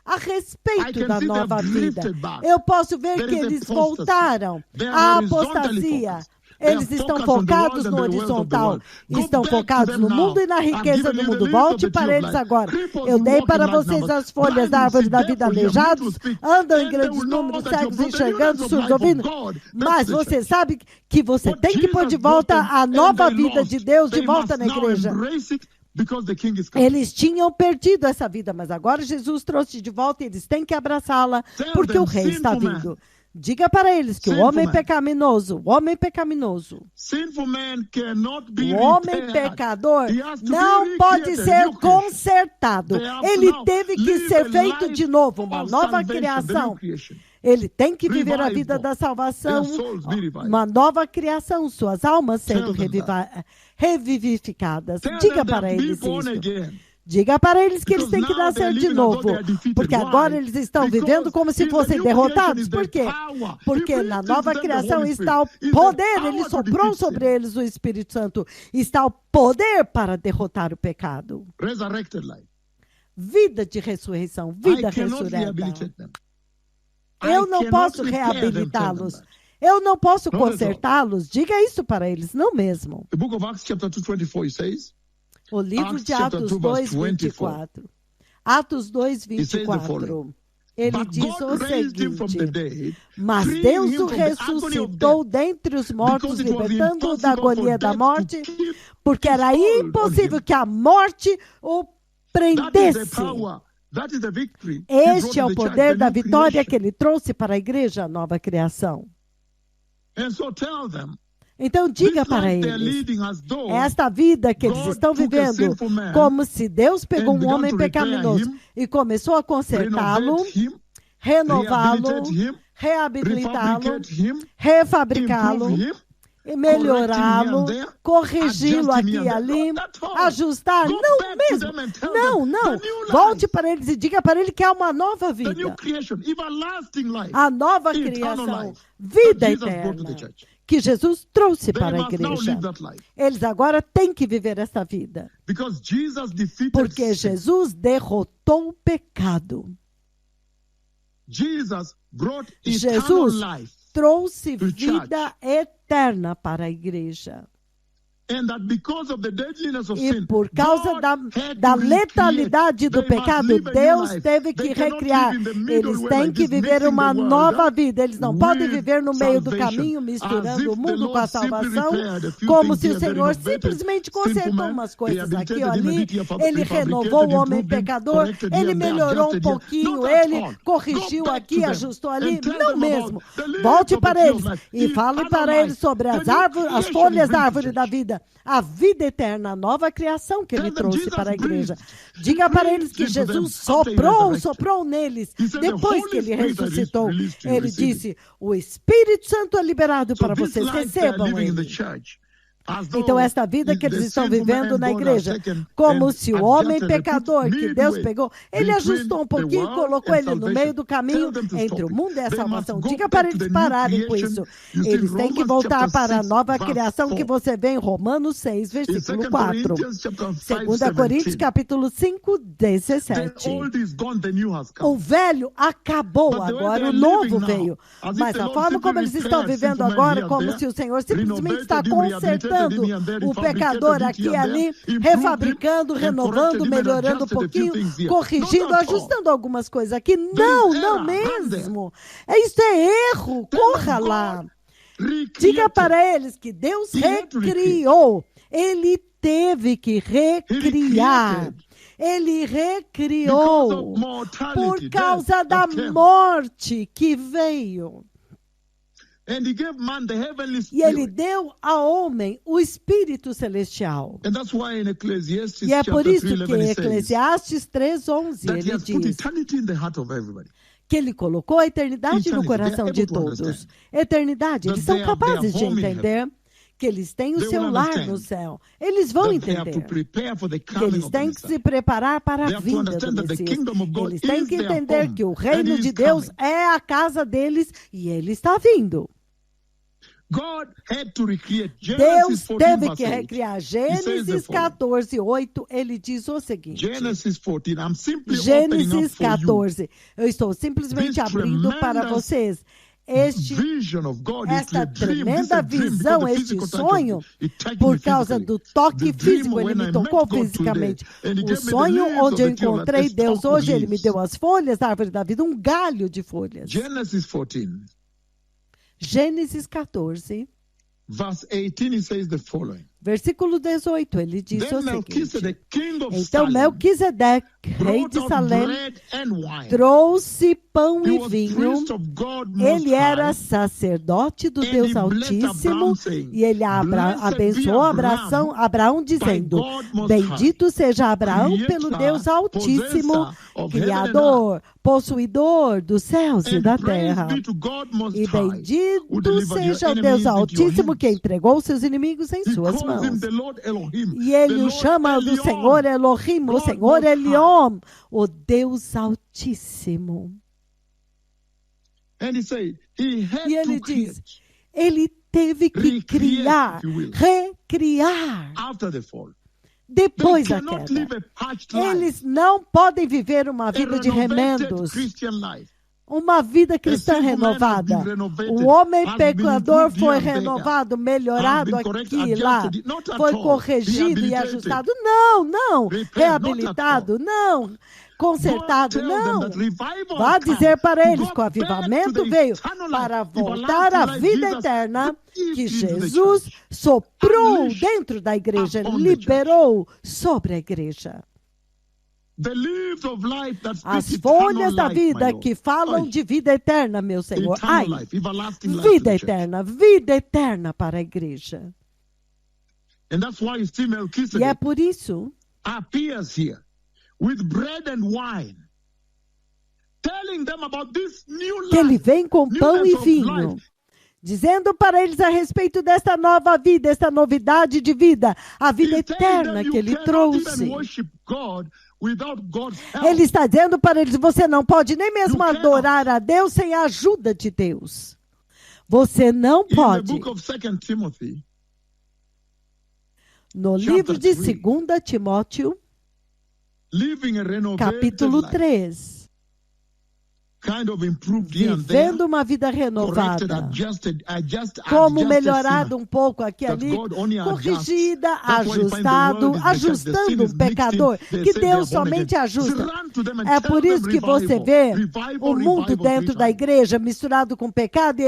a respeito da nova vida. Eu posso ver que eles voltaram à apostasia. Eles estão focados no horizontal, estão focados no mundo e na riqueza do mundo. Volte para eles agora. Eu dei para vocês as folhas da árvore da vida, aleijados, andam em grandes números, cegos enxergando, surdos ouvindo. Mas você sabe que você tem que pôr de volta a nova vida de Deus de volta na igreja. Eles tinham perdido essa vida, mas agora Jesus trouxe de volta e eles têm que abraçá-la, porque o rei está vindo. Diga para eles que o homem pecaminoso, o homem pecador não pode ser consertado. Ele teve que ser feito de novo, uma nova criação. Ele tem que viver a vida da salvação, uma nova criação, suas almas sendo revivificadas. Diga para eles isso. Diga para eles que eles têm que nascer de novo, porque agora eles estão vivendo como se fossem derrotados. Por quê? Porque na nova criação está o poder, ele soprou sobre eles o Espírito Santo, está o poder para derrotar o pecado. Vida de ressurreição, vida ressurreta. Eu não posso reabilitá-los. Eu não posso consertá-los. Diga isso para eles, não mesmo. The book of Acts chapter 2:24 says, o livro de Atos 2:24. Atos 2:24. Ele diz o seguinte: mas Deus o ressuscitou dentre os mortos, libertando-o da agonia da morte, porque era impossível que a morte o prendesse. Este é o poder da vitória que ele trouxe para a igreja, a nova criação. Então diga para eles, esta vida que eles estão vivendo, como se Deus pegou um homem pecaminoso e começou a consertá-lo, renová-lo, reabilitá-lo, refabricá-lo, melhorá-lo, corrigi-lo aqui e ali, ajustar. Não mesmo. Não. Volte para eles e diga para ele que há uma nova vida. A nova criação, vida eterna, que Jesus trouxe para a igreja. Eles agora têm que viver essa vida. Porque Jesus derrotou o pecado. Jesus trouxe vida eterna para a igreja. E por causa da letalidade do pecado, Deus teve que recriar. Eles têm que viver uma nova vida. Eles não podem viver no meio do caminho, misturando o mundo com a salvação, como se o Senhor simplesmente consertou umas coisas aqui ou ali. Ele renovou o homem pecador, ele melhorou um pouquinho, ele corrigiu aqui, ajustou ali. Não mesmo. Volte para eles e fale para eles sobre as folhas da árvore da vida. A vida eterna, a nova criação que ele trouxe para a igreja. Diga para eles que Jesus soprou neles, depois que ele ressuscitou. Ele disse, o Espírito Santo é liberado para vocês, recebam ele. Então, esta vida que eles estão vivendo na igreja, como se o homem pecador que Deus pegou, ele ajustou um pouquinho, colocou ele no meio do caminho entre o mundo e a salvação. Diga para eles pararem com isso. Eles têm que voltar para a nova criação que você vê em Romanos 6, versículo 4. 2 Coríntios, capítulo 5, 17. O velho acabou agora, o novo veio. Mas a forma como eles estão vivendo agora, como se o Senhor simplesmente está consertando o pecador aqui e ali, refabricando, renovando, melhorando um pouquinho, corrigindo, ajustando algumas coisas aqui. Não mesmo. Isso é erro. Corra lá. Diga para eles que Deus recriou. Ele teve que recriar. Ele recriou por causa da morte que veio. E ele deu ao homem o Espírito Celestial. E é por isso que em Eclesiastes 3:11 ele diz que Ele colocou a eternidade no coração de todos. Eternidade, eles são capazes de entender que eles têm o seu lar no céu. Eles vão entender que eles têm que se preparar para a vinda do Messias. Eles têm que entender que o reino de Deus é a casa deles e Ele está vindo. Deus teve que recriar. Gênesis 14, 8, ele diz o seguinte. Gênesis 14. Eu estou simplesmente abrindo para vocês esta tremenda visão, este sonho, por causa do toque físico, ele me tocou fisicamente. O sonho onde eu encontrei Deus hoje, ele me deu as folhas da árvore da vida, um galho de folhas. Gênesis 14. Verse 18, he says the following. Versículo 18, ele diz o seguinte. Então Melquisedeque, rei de Salém, trouxe pão e vinho. Ele era sacerdote do Deus Altíssimo e ele abençoou Abraão dizendo, bendito seja Abraão pelo Deus Altíssimo, Criador, possuidor dos céus e da terra. E bendito seja o Deus Altíssimo que entregou seus inimigos em suas mãos. E ele o chama do Senhor Elohim, o Senhor Eliom, o Deus Altíssimo. E ele diz, ele teve que recriar, depois da queda. Eles não podem viver uma vida de remendos, uma vida cristã renovada. O homem pecador foi renovado, melhorado aqui e lá. Foi corrigido e ajustado. Não. Reabilitado. Não. Consertado. Não. Vá dizer para eles que o avivamento veio para voltar à vida eterna que Jesus soprou dentro da igreja, liberou sobre a igreja. As folhas da vida que falam de vida eterna, meu Senhor. Ai, vida eterna para a igreja. E é por isso que ele vem com pão e vinho, dizendo para eles a respeito desta nova vida, esta novidade de vida, a vida eterna que ele trouxe. Ele está dizendo para eles, você não pode nem mesmo adorar a Deus sem a ajuda de Deus. Você não pode. No livro de 2 Timóteo, capítulo 3. Vivendo uma vida renovada, como melhorado um pouco aqui e ali, corrigida, ajustando um pecador, que Deus somente ajusta. É por isso que você vê o mundo dentro da igreja misturado com pecado.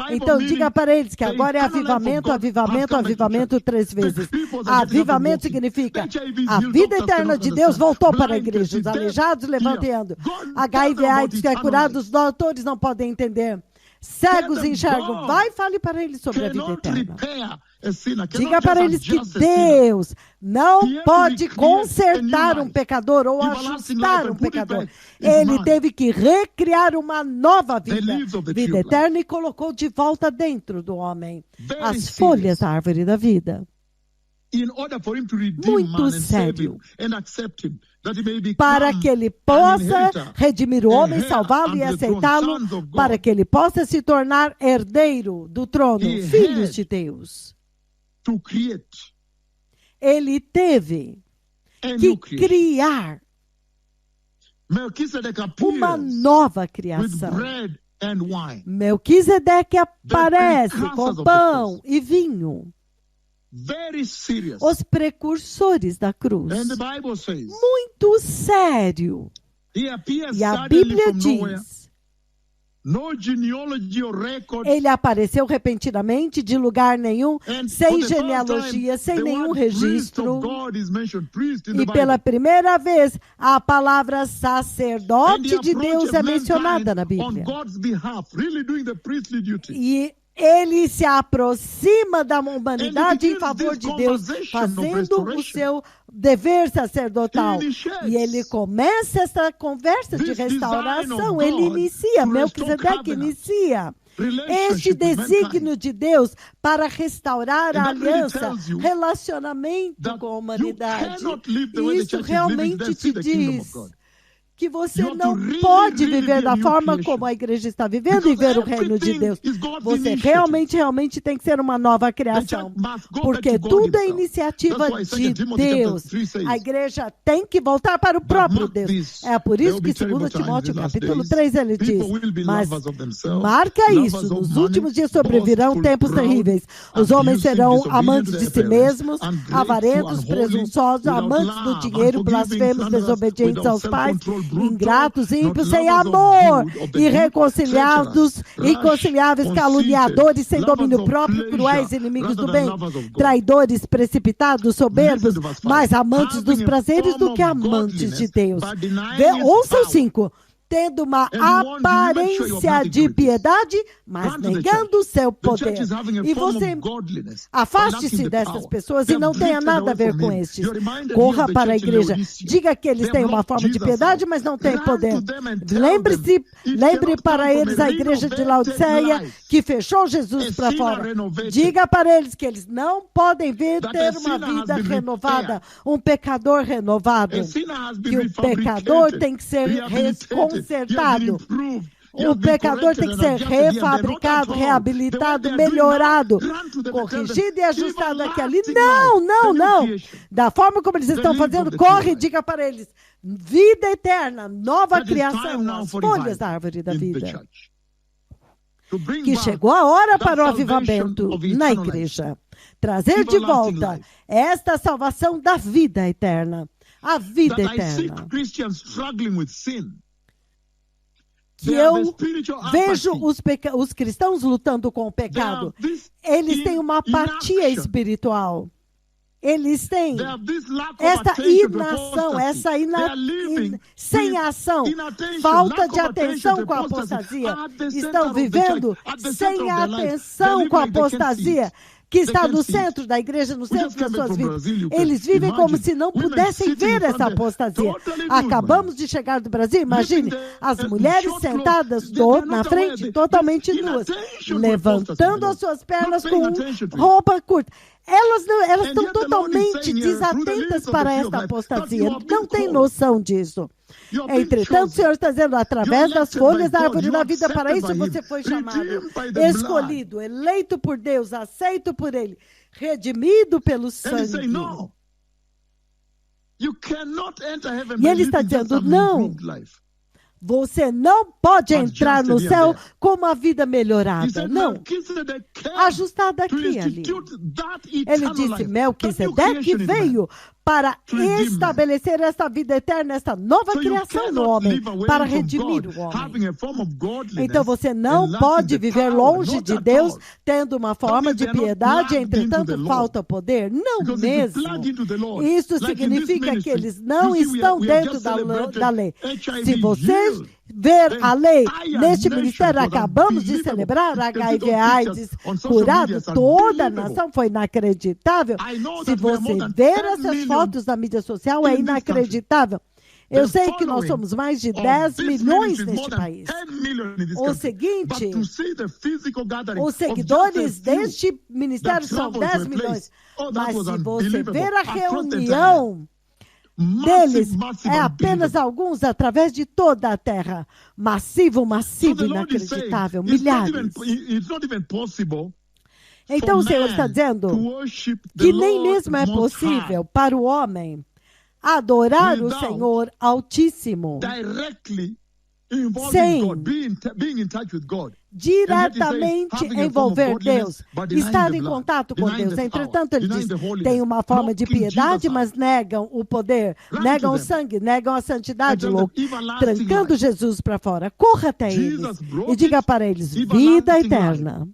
Então diga para eles que agora é avivamento 3 vezes. Avivamento significa a vida eterna de Deus voltou para a igreja. Os aleijados levanteando. HIV/AIDS que é curado. Os doutores não podem entender. Cegos enxergam. Vai e fale para eles sobre a vida eterna. Diga para eles que Deus não pode consertar um pecador ou ajustar um pecador. Ele teve que recriar uma nova vida eterna, e colocou de volta dentro do homem as folhas da árvore da vida. Muito sério. Para que ele possa redimir o homem, salvá-lo e aceitá-lo, para que ele possa se tornar herdeiro do trono, filhos de Deus. Ele teve que criar uma nova criação. Melquisedeque aparece com pão e vinho. Os precursores da cruz. Muito sério. E a Bíblia diz, ele apareceu repentinamente de lugar nenhum, sem genealogia, sem nenhum registro. E pela primeira vez, a palavra sacerdote de Deus é mencionada na Bíblia. E Ele se aproxima da humanidade em favor de Deus, fazendo o seu dever sacerdotal. E ele começa essa conversa de restauração. Ele inicia, Melquisedeque inicia este desígnio de Deus para restaurar a aliança, relacionamento com a humanidade. E isso realmente te diz que você não pode viver da forma como a igreja está vivendo e ver o reino de Deus. Você realmente tem que ser uma nova criação, porque tudo é iniciativa de Deus. A igreja tem que voltar para o próprio Deus. É por isso que, segundo Timóteo, capítulo 3, ele diz, mas marca isso, nos últimos dias sobrevirão tempos terríveis. Os homens serão amantes de si mesmos, avarentos, presunçosos, amantes do dinheiro, blasfemos, desobedientes aos pais, ingratos, ímpios, sem amor, inconciliáveis, caluniadores, sem domínio próprio, cruéis, inimigos do bem, traidores, precipitados, soberbos, mais amantes dos prazeres do que amantes de Deus. Ouça o 5. Tendo uma aparência de piedade, mas negando o seu poder. E você afaste-se dessas pessoas e não tenha nada a ver com estes. Corra para a igreja. Diga que eles têm uma forma de piedade, mas não têm poder. Lembre para eles a igreja de Laodiceia, que fechou Jesus para fora. Diga para eles que eles não podem vir ter uma vida renovada, um pecador renovado. Que o pecador tem que ser consertado. O pecador tem que ser refabricado, reabilitado, melhorado, corrigido e ajustado aqui ali. Não. Da forma como eles estão fazendo, corre e diga para eles, vida eterna, nova criação, as folhas da árvore da vida. Que chegou a hora para o avivamento na igreja. Trazer de volta esta salvação da vida eterna. A vida eterna. Que eu vejo os cristãos lutando com o pecado. Eles têm uma apatia espiritual. Eles têm esta inação, sem ação, falta de atenção com a apostasia. Estão vivendo sem atenção com a apostasia, que está no centro da igreja, no centro das suas vidas. Eles vivem como se não pudessem ver essa apostasia. Acabamos de chegar do Brasil, imagine, as mulheres sentadas na frente, totalmente nuas, levantando as suas pernas com roupa curta. Elas estão totalmente desatentas para esta apostasia, não têm noção disso. Entretanto, o Senhor está dizendo, através das folhas da árvore da vida, para isso você foi chamado, escolhido, eleito por Deus, aceito por Ele, redimido pelo sangue. E Ele está dizendo, não, você não pode entrar no céu com uma vida melhorada, não. Ajustada aqui e ali. Ele disse, Melquisedeque veio para estabelecer esta vida eterna, esta nova criação no homem, para redimir o homem. Então você não pode viver longe de Deus, tendo uma forma de piedade, entretanto falta poder. Não mesmo. Isso significa que eles não estão dentro da lei. Se vocês ver a lei neste ministério, acabamos de celebrar HIV/AIDS curado, toda a nação, foi inacreditável. Se você ver essas fotos na mídia social, é inacreditável. Eu sei que nós somos mais de 10 milhões neste país. O seguinte, os seguidores deste ministério são 10 milhões. Mas se você ver a reunião deles, é apenas alguns através de toda a terra. Massivo, inacreditável, milhares. Então o Senhor está dizendo que nem mesmo é possível para o homem adorar o Senhor Altíssimo sem diretamente envolver Deus, estar em contato com Deus. Entretanto, ele diz, tem uma forma de piedade, mas negam o poder, negam o sangue, negam a santidade, trancando Jesus para fora. Corra até eles e diga para eles, vida eterna.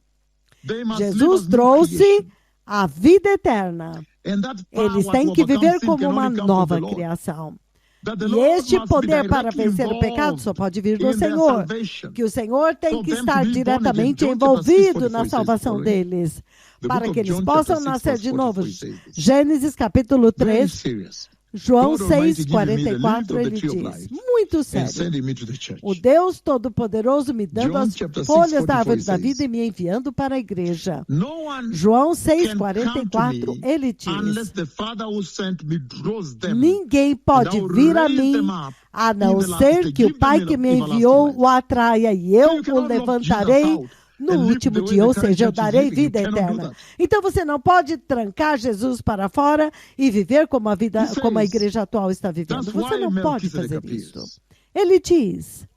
Jesus trouxe a vida eterna. Eles têm que viver como uma nova criação. E este poder para vencer o pecado só pode vir do Senhor. Que o Senhor tem que estar diretamente envolvido na salvação deles, para que eles possam nascer de novo. Gênesis capítulo 3, João 6,44, ele diz, muito sério, o Deus Todo-Poderoso me dando as folhas da árvore da vida e me enviando para a igreja. João 6,44, ele diz, ninguém pode vir a mim, a não ser que o Pai que me enviou o atraia, e eu o levantarei no último dia, ou seja, eu darei vida eterna. Então você não pode trancar Jesus para fora e viver como a igreja atual está vivendo. Você não pode fazer isso. Ele diz,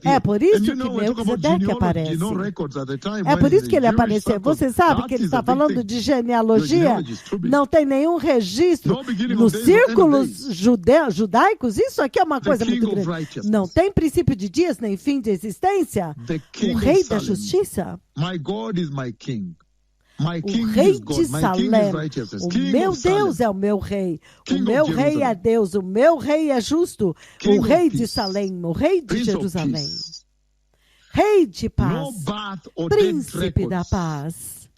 é por isso que Melquisedeque aparece. É por isso que ele apareceu. Você sabe que ele está falando de genealogia? Não tem nenhum registro nos círculos judaicos? Isso aqui é uma coisa muito grande. Não tem princípio de dias, nem fim de existência. O rei da justiça. O rei de Salém, o meu Deus é o meu rei, o meu rei é Deus, o meu rei é justo, o rei de Salém, o rei de Jerusalém, rei de paz, príncipe da paz.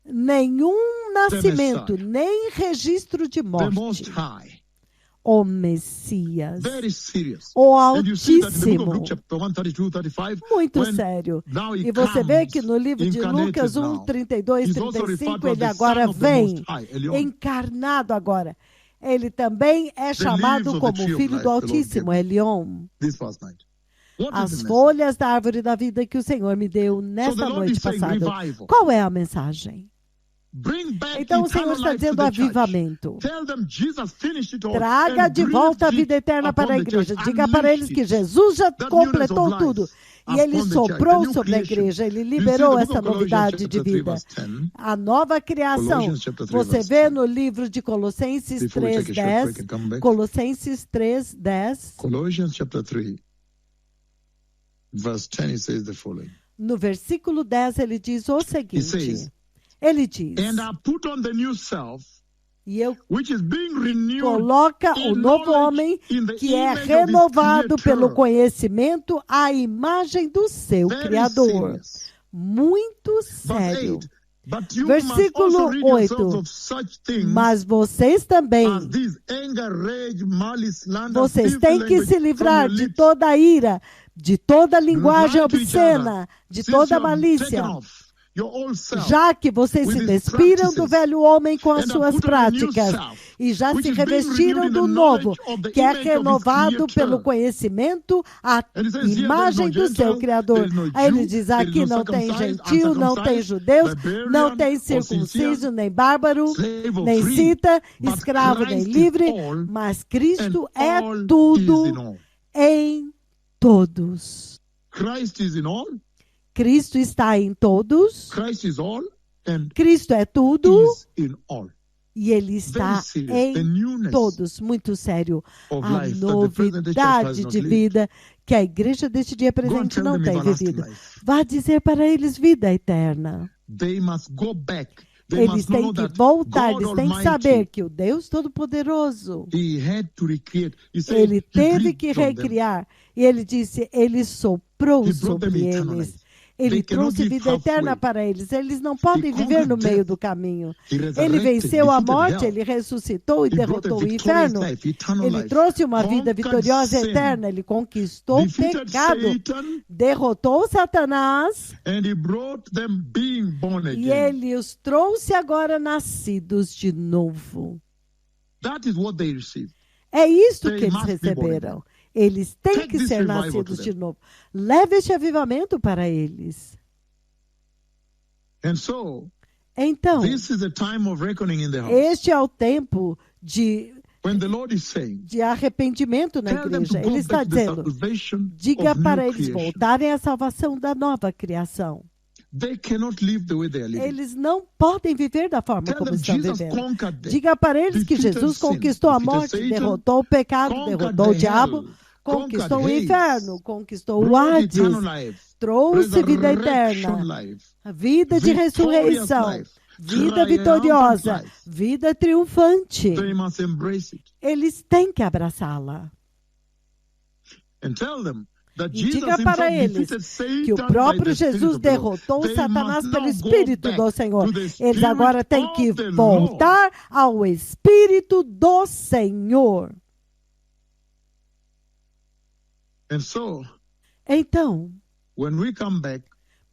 Nenhum nascimento, nem registro de morte. O Messias, o Altíssimo, muito sério. E você vê que no livro de Lucas 1, 32, 35, ele agora vem, encarnado agora. Ele também é chamado como Filho do Altíssimo, Elion. As folhas da árvore da vida que o Senhor me deu nesta noite passada. Qual é a mensagem? Então o Senhor está dizendo avivamento. Traga de volta a vida eterna para a igreja. Diga para eles que Jesus já completou tudo. E Ele soprou sobre a igreja. Ele liberou essa novidade de vida. A nova criação. Você vê no livro de Colossenses 3:10. Colossenses 3:10. No versículo 10 ele diz o seguinte. Ele diz, e eu coloca o novo homem que é renovado pelo conhecimento à imagem do seu Criador. Muito sério. Versículo 8. Mas vocês também, vocês têm que se livrar de toda a ira, de toda a linguagem obscena, de toda a malícia. Já que vocês se despiram do velho homem com as suas práticas e já se revestiram do novo, que é renovado pelo conhecimento à imagem do seu Criador. Aí ele diz aqui, não tem gentil, não tem judeus, não tem circunciso, nem bárbaro, nem cita, escravo, nem livre, mas Cristo é tudo em todos. Cristo está em todos. Cristo é tudo. E Ele está em todos. Muito sério. A novidade de vida que a igreja deste dia presente não tem vivido. Vá dizer para eles vida eterna. Eles têm que voltar, eles têm que saber que o Deus Todo-Poderoso, Ele teve que recriar. E Ele disse, Ele soprou sobre eles. Ele trouxe vida eterna para eles. Eles não podem viver no meio do caminho. Ele venceu a morte, Ele ressuscitou e derrotou o inferno. Ele trouxe uma vida vitoriosa eterna. Ele conquistou o pecado, derrotou Satanás e Ele os trouxe agora nascidos de novo. É isto que eles receberam. Eles têm que ser nascidos de novo. Leve este avivamento para eles. Então, este é o tempo de arrependimento na igreja. Ele está dizendo, diga para eles voltarem à salvação da nova criação. Eles não podem viver da forma como estão vivendo. Diga para eles que Jesus conquistou a morte, derrotou o pecado, derrotou o diabo, conquistou o inferno, conquistou o Hades, trouxe vida eterna, a vida de ressurreição, vida vitoriosa, vida triunfante. They must embrace it. Eles têm que abraçá-la. And tell them that E Jesus diga para himself eles defeated Satan que o by próprio the Spirit Jesus of the Lord. derrotou They Satanás must pelo now go Espírito back do Senhor. to the Eles Spirit agora têm que of the Lord. voltar ao Espírito do Senhor. And so, Então, when we come back,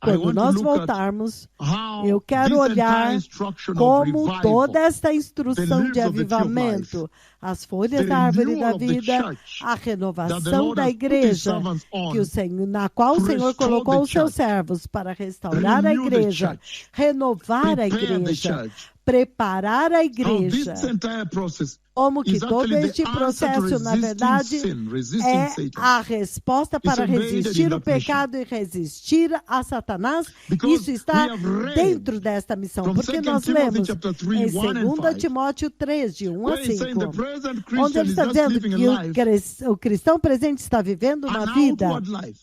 I quando want to nós look at voltarmos, how eu quero this olhar entire instruction of como revival, toda esta the instrução leaves de of the tree of avivamento, as folhas the da árvore renewal da of the vida, church a that the renovação Lord da has put his igreja, servants on que o Senhor, na qual o to Senhor restore colocou the os seus church, servos para restaurar a renew the igreja, church, renovar a prepare the igreja, church. preparar a How igreja. this entire process Como que is todo actually este the answer to processo, na resisting verdade, sin, resisting é Satan. a resposta para embedded resistir in o that mission. pecado e resistir a Satanás. Because Isso está we have read dentro desta missão. from Porque 2 nós Timothy lemos chapter 3, em 1 and 2 5, Timóteo 3, de 1 a where it's saying the 5, present onde Christian ele is está just dizendo living que a life, o cristão presente está vivendo an outward life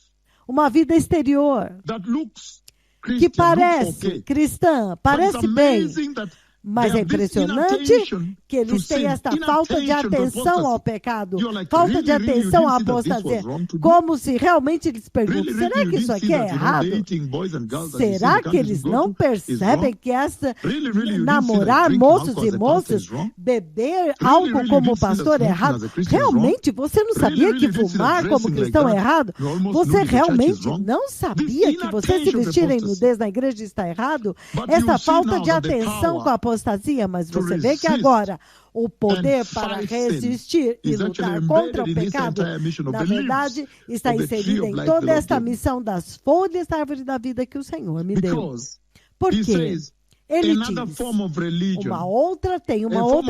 uma vida exterior, that looks que Christian, looks parece okay. cristã, But it's parece bem. amazing that Mas they é have this impressionante inattention que eles to têm sin, esta falta de inattention to atenção ao apostasy. pecado, You're like, falta de really, atenção you à didn't see that this apostasia, was wrong to do? como se realmente eles perguntam, Really, será really, que you isso didn't see aqui é that, errado? dating boys and girls that you see in Será the que countries eles you go não to is percebem wrong? que esta Really, really, you didn't see that namorar drinking moços alcohol e as a pastor moças, is wrong? beber Really, álcool really, como you didn't see that pastor é smoking errado? as a Christian is wrong? Realmente você não sabia Really, que really, you didn't see that fumar como dressing like cristão é that, errado? you almost Você knew that the church is realmente wrong? não This sabia que você se inattention to vestir em apostasy. nudez na igreja está errado? But Esta you see falta now de that the atenção power com a apostasia, mas to você vê que resist agora o poder and para fight sin resistir e is actually lutar contra o embedded in this pecado, entire mission of na the verdade, leaves está of the tree inserida of em life toda the Lord esta gave me. missão das folhas da árvore da vida que o Senhor me deu. Because Por he quê? says Ele another diz, form of religion, uma outra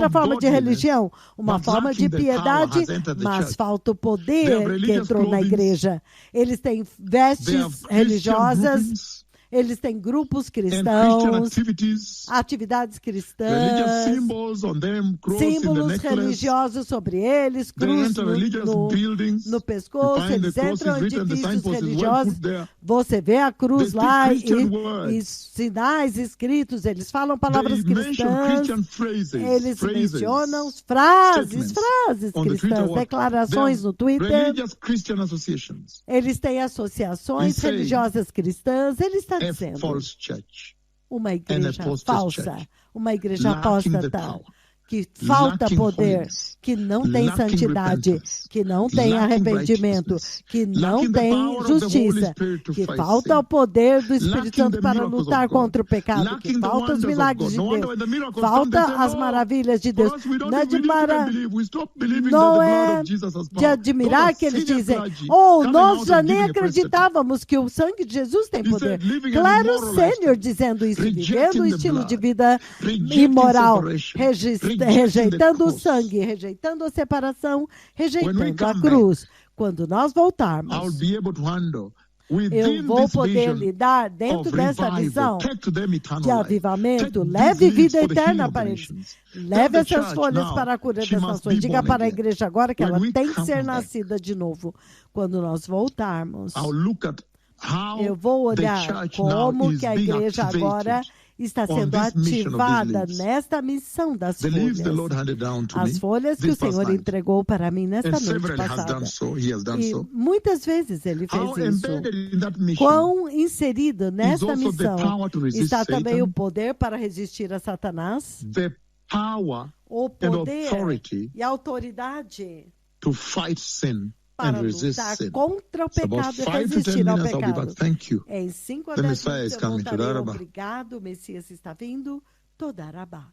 form forma of de religião, uma but forma de lacking the power piedade, has entered the mas church. falta o They have poder que religious entrou na clothings, igreja. Eles têm they have vestes Christian religiosas, groupings eles têm grupos and Christian cristãos, activities, atividades religious cristãs, symbols on them, cross in the símbolos necklace. religiosos sobre eles, They cruz enter religious buildings. no You pescoço, find the eles cross entram is em written, the edifícios signpost is well religiosos, put there. você vê a cruz They lá speak Christian e words. sinais escritos, eles falam They palavras mention cristãs, Christian phrases, eles phrases, mencionam frases statements on the Twitter cristãs, wall. declarações They no have Twitter, religious Christian associations. eles têm associações He's saying, religiosas cristãs, ele está A dizendo, false church, uma an igreja apostate falsa, church, uma igreja lacking the apóstata, power, que falta lacking poder, holiness, que não tem lacking santidade, repentance, que não tem lacking arrependimento, righteousness, que não lacking the tem power of the Holy justiça, Spirit to que fight falta sin, o poder do Espírito lacking Santo the para miracles of lutar God, contra o pecado, que lacking the falta os wonders of milagres God. de No wonder Deus, when the miracles come, falta they say, as "No, maravilhas de for Deus. us, we don't Não é we de, didn't believe. We stopped believing that não the blood é of Jesus has de power." admirar Those que eles senior dizem, clergy oh, coming nós out já and nem giving a press statement. acreditávamos que o sangue de Jesus tem He poder. said, living an Claro, immoral sênior lifestyle, dizendo isso, rejecting vivendo um the estilo blood, de vida rejecting imoral, separation, rejecting the rejeitando o cross. sangue, rejeitando a separação, When we rejeitando a come cruz. Quando nós I'll voltarmos, be able to handle eu within vou this poder vision lidar dentro of desta revival. visão Take to them eternal de life. avivamento, Take leve these leaves vida for the healing eterna of the para eles. nations. Leve Tell the essas church folhas now, para a cura she das must nações. be Diga born para a again. igreja agora que When ela we tem que come ser back, nascida de novo. Quando nós voltarmos, I'll look at how eu vou the olhar church now como is que a being igreja agora activated está on sendo this mission of these ativada leaves. nesta missão das The leaves the folhas. Lord handed down to As me folhas que o this past Senhor night. entregou para mim nesta And noite several has passada. done so. He has done E so. muitas vezes ele How fez isso. embedded in that mission Quão inserido is nesta also the missão power to resist está também o Satan, poder para resistir a Satanás, the power o and poder authority e a autoridade to fight sin para and resist lutar sin. contra o It's about pecado e 5 to 10 resistir ao minutes. I'll be pecado. back. Thank you. Em 5 a The 10 Messiah minutos is eu coming. voltarei. Todarabá. Obrigado, o Messias está vindo. Todarabá.